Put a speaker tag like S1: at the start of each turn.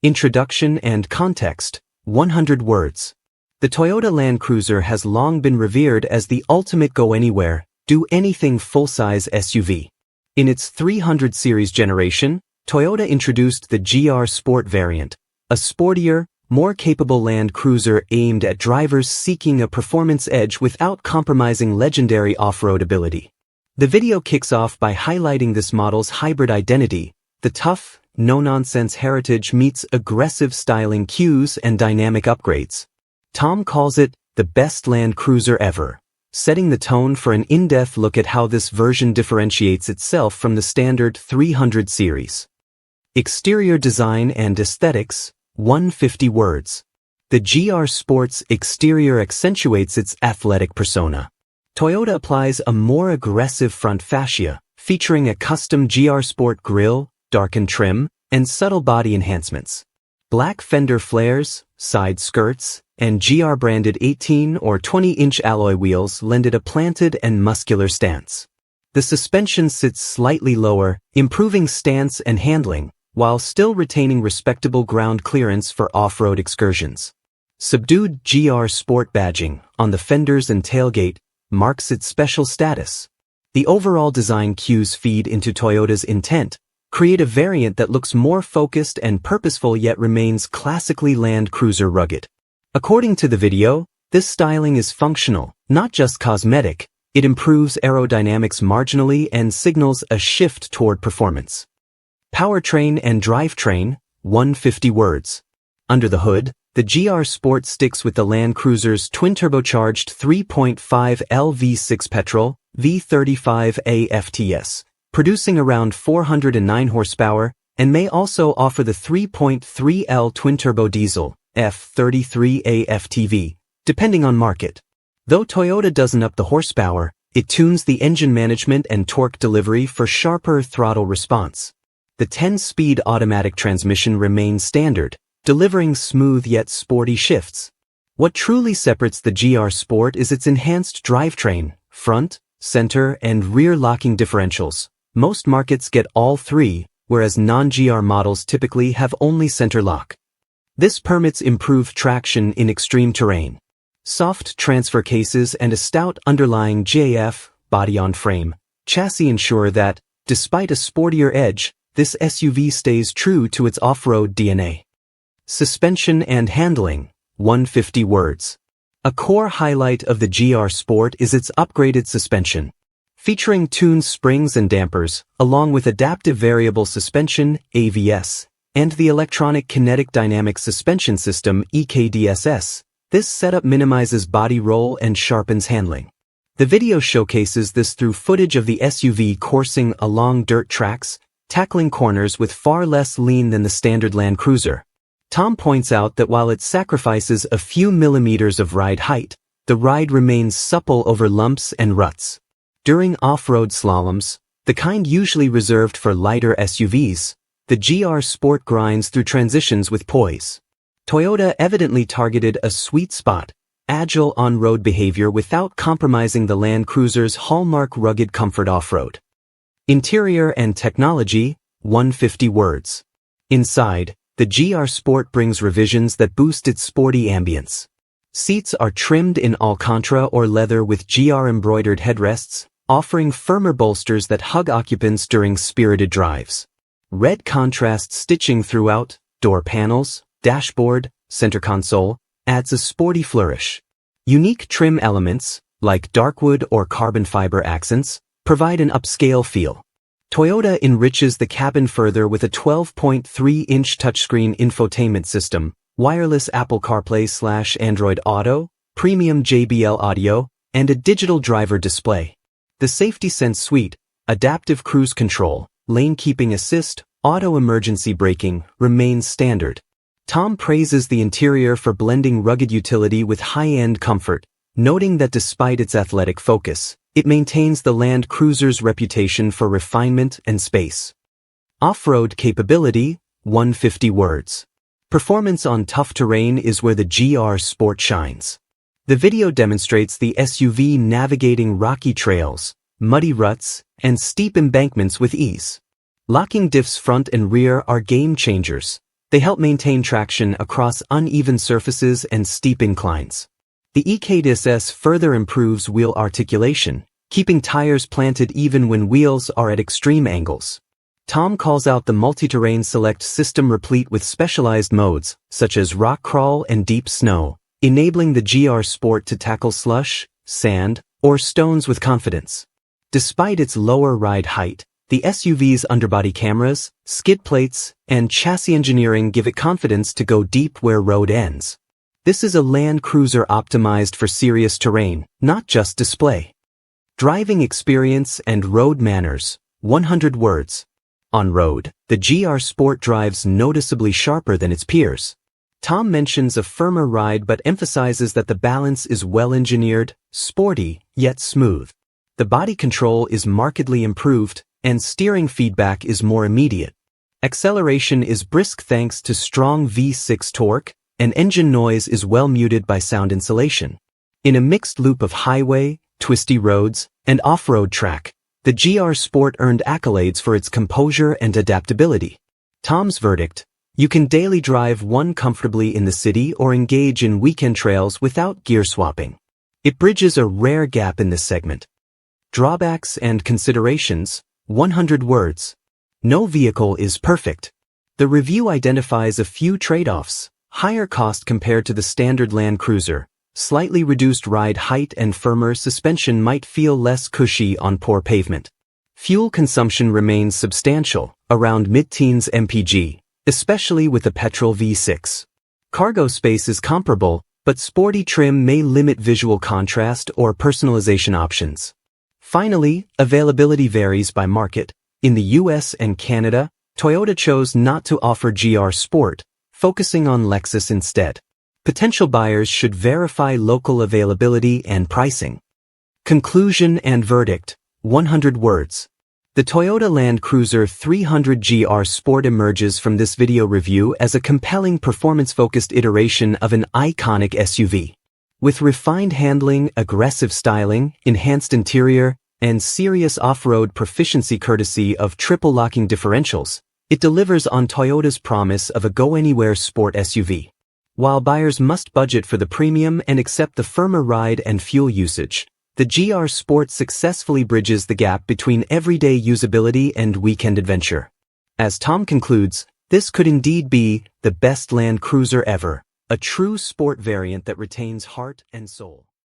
S1: Introduction and context, 100 words. The Toyota Land Cruiser has long been revered as the ultimate go-anywhere, do-anything full-size SUV. In its 300 series generation, Toyota introduced the GR Sport variant, a sportier, more capable Land Cruiser aimed at drivers seeking a performance edge without compromising legendary off-road ability. The video kicks off by highlighting this model's hybrid identity, the tough, no-nonsense heritage meets aggressive styling cues and dynamic upgrades. Tom calls it the best Land Cruiser ever, setting the tone for an in-depth look at how this version differentiates itself from the standard 300 series. Exterior design and aesthetics, 150 words. The GR Sport's exterior accentuates its athletic persona. Toyota applies a more aggressive front fascia, featuring a custom GR Sport grille, darkened trim, and subtle body enhancements. Black fender flares, side skirts, and GR-branded 18 or 20-inch alloy wheels lend it a planted and muscular stance. The suspension sits slightly lower, improving stance and handling, while still retaining respectable ground clearance for off-road excursions. Subdued GR Sport badging on the fenders and tailgate marks its special status. The overall design cues feed into Toyota's intent, create a variant that looks more focused and purposeful yet remains classically Land Cruiser rugged. According to the video, this styling is functional, not just cosmetic. It improves aerodynamics marginally and signals a shift toward performance. Powertrain and drivetrain, 150 words. Under the hood, the GR Sport sticks with the Land Cruiser's twin-turbocharged 3.5L V6 petrol, V35 AFTS, producing around 409 horsepower, and may also offer the 3.3L twin-turbo diesel, F33 AFTV, depending on market. Though Toyota doesn't up the horsepower, it tunes the engine management and torque delivery for sharper throttle response. The 10-speed automatic transmission remains standard, delivering smooth yet sporty shifts. What truly separates the GR Sport is its enhanced drivetrain, front, center, and rear locking differentials. Most markets get all three, whereas non-GR models typically have only center lock. This permits improved traction in extreme terrain. Soft transfer cases and a stout underlying JF, body-on-frame, chassis ensure that, despite a sportier edge, this SUV stays true to its off-road DNA. Suspension and handling, 150 words. A core highlight of the GR Sport is its upgraded suspension. Featuring tuned springs and dampers, along with adaptive variable suspension, AVS, and the electronic kinetic dynamic suspension system, EKDSS, this setup minimizes body roll and sharpens handling. The video showcases this through footage of the SUV coursing along dirt tracks, tackling corners with far less lean than the standard Land Cruiser. Tom points out that while it sacrifices a few millimeters of ride height, the ride remains supple over lumps and ruts. During off-road slaloms, the kind usually reserved for lighter SUVs, the GR Sport grinds through transitions with poise. Toyota evidently targeted a sweet spot, agile on-road behavior without compromising the Land Cruiser's hallmark rugged comfort off-road. Interior and technology, 150 words. Inside, the GR Sport brings revisions that boost its sporty ambience. Seats are trimmed in Alcantara or leather with GR embroidered headrests, offering firmer bolsters that hug occupants during spirited drives. Red contrast stitching throughout, door panels, dashboard, center console, adds a sporty flourish. Unique trim elements, like darkwood or carbon fiber accents, provide an upscale feel. Toyota enriches the cabin further with a 12.3-inch touchscreen infotainment system, wireless Apple CarPlay/Android Auto, premium JBL audio, and a digital driver display. The Safety Sense suite, adaptive cruise control, lane keeping assist, auto emergency braking, remains standard. Tom praises the interior for blending rugged utility with high-end comfort, noting that despite its athletic focus, it maintains the Land Cruiser's reputation for refinement and space. Off-road capability, 150 words. Performance on tough terrain is where the GR Sport shines. The video demonstrates the SUV navigating rocky trails, muddy ruts, and steep embankments with ease. Locking diffs front and rear are game changers, They help maintain traction across uneven surfaces and steep inclines. The EKDSS further improves wheel articulation, keeping tires planted even when wheels are at extreme angles. Tom calls out the multi-terrain select system replete with specialized modes, such as rock crawl and deep snow, enabling the GR Sport to tackle slush, sand, or stones with confidence. Despite its lower ride height, the SUV's underbody cameras, skid plates, and chassis engineering give it confidence to go deep where road ends. This is a Land Cruiser optimized for serious terrain, not just display. Driving experience and road manners, 100 words. On road, the GR Sport drives noticeably sharper than its peers. Tom mentions a firmer ride but emphasizes that the balance is well-engineered, sporty, yet smooth. The body control is markedly improved, and steering feedback is more immediate. Acceleration is brisk thanks to strong V6 torque, and engine noise is well muted by sound insulation. In a mixed loop of highway, twisty roads, and off-road track, the GR Sport earned accolades for its composure and adaptability. Tom's verdict: you can daily drive one comfortably in the city or engage in weekend trails without gear swapping. It bridges a rare gap in this segment. Drawbacks and considerations, 100 words. No vehicle is perfect. The review identifies a few trade-offs: higher cost compared to the standard Land Cruiser, slightly reduced ride height and firmer suspension might feel less cushy on poor pavement. Fuel consumption remains substantial, around mid-teens mpg, especially with the petrol V6. Cargo space is comparable, but sporty trim may limit visual contrast or personalization options. Finally, availability varies by market. In the US and Canada, Toyota chose not to offer GR Sport, focusing on Lexus instead. Potential buyers should verify local availability and pricing. Conclusion and verdict, 100 words. The Toyota Land Cruiser 300 GR Sport emerges from this video review as a compelling performance-focused iteration of an iconic SUV. With refined handling, aggressive styling, enhanced interior, and serious off-road proficiency courtesy of triple locking differentials, it delivers on Toyota's promise of a go-anywhere sport SUV. While buyers must budget for the premium and accept the firmer ride and fuel usage, the GR Sport successfully bridges the gap between everyday usability and weekend adventure. As Tom concludes, this could indeed be the best Land Cruiser ever, a true sport variant that retains heart and soul.